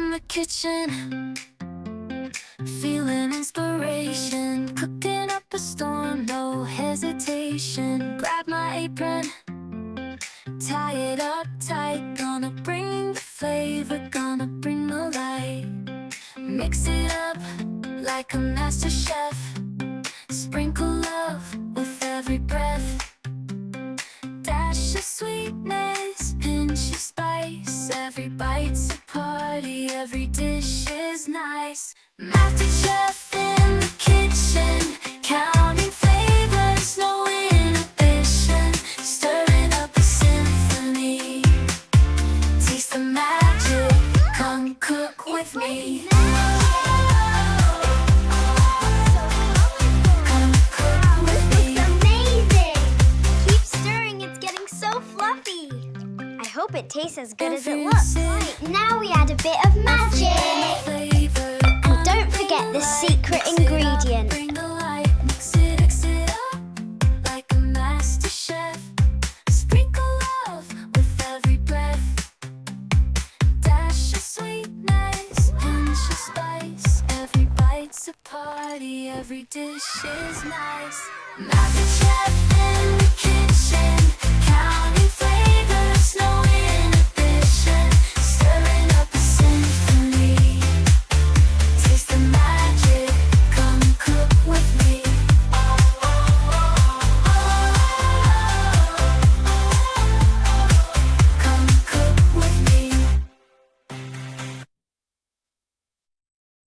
in the kitchen, feeling inspiration, cooking up a storm, no hesitation. Grab my apron, tie it up tight, gonna bring the flavor, gonna bring the light. Mix it up like a master chef, sprinkle love with every breath. Dash of sweetness, pinch of spice, every bite's a party, every dish is nice. Mathterchef in the kitchen, counting flavors, no inhibition, stirring up a symphony. Taste the magic, come cook with me. I hope it tastes as good as it looks. Right, now we add a bit of magic. And don't forget the secret ingredient. Mix it up like a master chef. Sprinkle love with every breath. Dash of sweetness, pinch of spice. Every bite's a party, every dish is nice. Mathterchef in the kitchen,